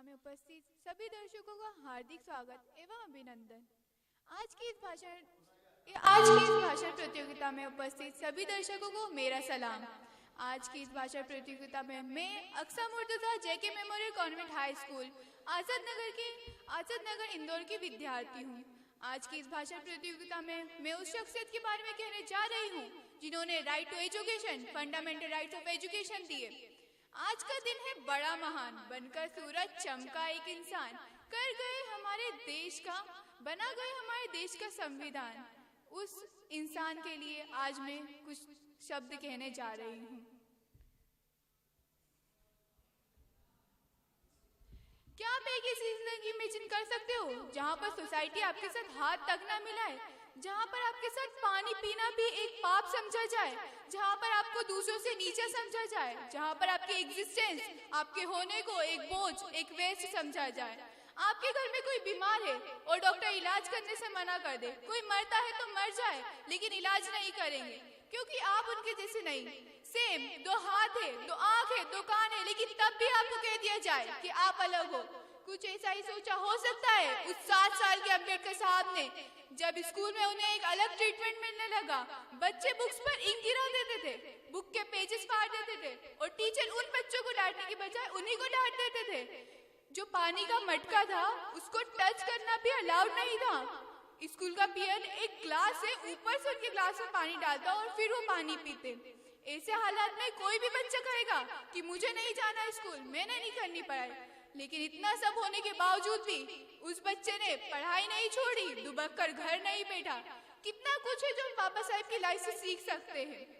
प्रतियोगिता में उपस्थित सभी दर्शकों का हार्दिक स्वागत एवं अभिनंदन। आज की इस भाषण प्रतियोगिता में उपस्थित सभी दर्शकों को मेरा सलाम। आज की इस भाषण प्रतियोगिता में मैं अक्सा मुर्तजा जेके memorial convent high school Azad Nagar Indore की विद्यार्थी हूँ। आज की इस भाषण प्रतियोगिता में मैं उस शख्सियत के बारे में कहने जा रही हूँ जिन्होंने right to education, fundamental rights of education दिए। आज का दिन है बड़ा महान, बनकर सूरज चमका एक इंसान, बना गए हमारे देश का संविधान। उस इंसान के लिए आज मैं कुछ शब्द कहने जा रही हूँ। क्या आप एक ऐसी जिंदगी इमेजिन कर सकते हो जहाँ पर सोसाइटी आपके साथ हाथ तक ना मिलाए, जहाँ पर आपके साथ पानी पीना भी एक पाप समझा जाए, जहाँ पर आपको दूसरों से नीचे समझा जाए, जहाँ पर आपकी एग्जिस्टेंस, आपके होने को एक बोझ, एक वेस्ट समझा जाए। आपके घर में कोई बीमार है और डॉक्टर इलाज करने से मना कर दे, कोई मरता है तो मर जाए लेकिन इलाज नहीं करेंगे क्योंकि आप उनके जैसे नहीं। सेम, दो हाथ है, दो आंख है, दो कान है, लेकिन तब भी आपको कह दिया जाए कि आप अलग हो। कुछ ऐसा ही सोचा हो सकता है उस 7 साल के अम्बेडकर साहब ने, जब स्कूल में उन्हें एक अलग ट्रीटमेंट मिलने लगा। बच्चे बुक्स पर इंक गिरा देते थे, बुक के पेजेस फाड़ देते थे और टीचर उन बच्चों को डांटने की बजाय उन्हीं को डांट देते थे। जो पानी का मटका था उसको टच करना भी अलाउड नहीं था। स्कूल का पीएन एक ग्लास से ऊपर से उनके ग्लास में पानी डालता और फिर वो पानी पीते। ऐसे हालात में कोई भी बच्चा कहेगा कि मुझे नहीं जाना स्कूल, मैंने नहीं करनी पढ़ाई। लेकिन इतना सब होने के बावजूद भी उस बच्चे ने पढ़ाई नहीं छोड़ी, दुबक कर घर नहीं बैठा। कितना कुछ है जो हम बाबा साहेब की लाइफ से सीख सकते हैं।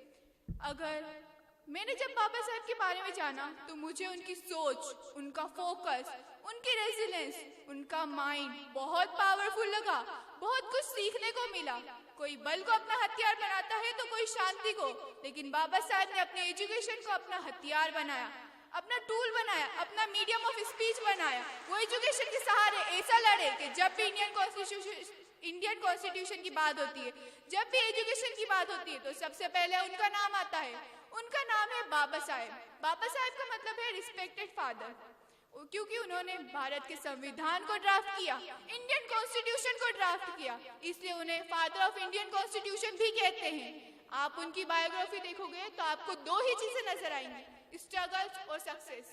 मैंने जब बाबा साहेब के बारे में जाना तो मुझे उनकी सोच, उनका फोकस, उनकी रेजिलेंस, उनका माइंड बहुत पावरफुल लगा। बहुत कुछ सीखने को मिला। कोई बल को अपना हथियार बनाता है तो कोई शांति को, लेकिन बाबा साहेब ने अपने एजुकेशन को अपना हथियार बनाया, अपना टूल बनाया, अपना मीडियम ऑफ स्पीच बनाया। वो एजुकेशन के सहारे ऐसा लड़े कि जब भी इंडियन कॉन्स्टिट्यूशन की बात होती है, जब भी एजुकेशन की बात होती है तो सबसे पहले उनका नाम आता है। उनका नाम है बाबा साहेब। बाबा साहेब का मतलब है रिस्पेक्टेड फादर, क्योंकि उन्होंने भारत के संविधान को ड्राफ्ट किया, इंडियन कॉन्स्टिट्यूशन को ड्राफ्ट किया, इसलिए उन्हें फादर ऑफ इंडियन कॉन्स्टिट्यूशन भी कहते हैं। आप उनकी बायोग्राफी देखोगे तो आपको 2 ही चीजें नजर आएंगी, स्ट्रगल्स और सक्सेस।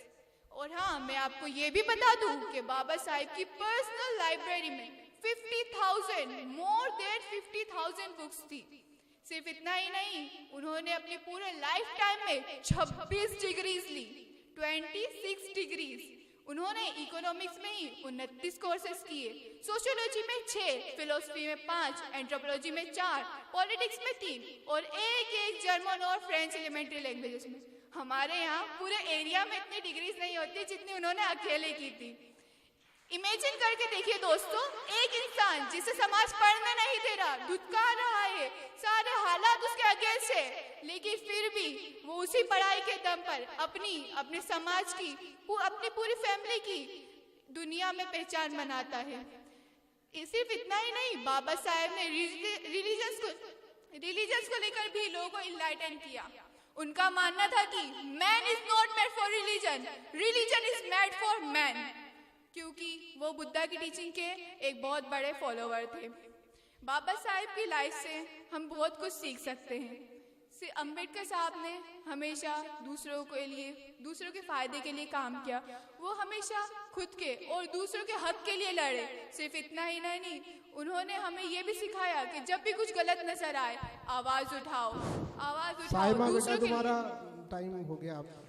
और हाँ, मैं आपको ये भी बता दूं कि बाबा साहेब की पर्सनल लाइब्रेरी में 50,000 बुक्स थी। सिर्फ इतना ही नहीं, उन्होंने अपने पूरे लाइफ टाइम में 26 डिग्रीज ली, 26 डिग्रीज। उन्होंने इकोनॉमिक्स में ही 29 कोर्सेज किए, सोशियोलॉजी में 6, फिलोसफी में 5, एंथ्रोपोलॉजी में 4, पॉलिटिक्स में 3 और एक जर्मन और फ्रेंच एलिमेंट्री लैंग्वेजेस में। हमारे यहाँ पूरे एरिया में इतनी डिग्रीज नहीं होती जितनी उन्होंने अकेले की थी। इमेजिन करके देखिए दोस्तों, एक इंसान जिसे समाज पढ़ने नहीं दे रहा, धुतकार रहा है, सारे हालात उसके अगेंस्ट है, लेकिन फिर भी वो उसी पढ़ाई के दम पर अपने समाज की, अपनी पूरी फैमिली की दुनिया में पहचान बनाता है। सिर्फ इतना ही नहीं, बाबा साहेब ने रिलीजन्स को लेकर भी लोगों को इनलाइटन किया। उनका मानना था कि man is not made for religion, religion is made for man, क्योंकि वो बुद्धा की टीचिंग के एक बहुत बड़े फॉलोवर थे। बाबा साहेब की लाइफ से हम बहुत कुछ सीख सकते हैं। अम्बेडकर साहब ने हमेशा दूसरों के फायदे के लिए काम किया। वो हमेशा खुद के और दूसरों के हक के लिए लड़े। सिर्फ इतना ही नहीं, उन्होंने हमें ये भी सिखाया कि जब भी कुछ गलत नजर आए, आवाज उठाओ। साहिबा बेटा, तुम्हारा टाइम हो गया। आप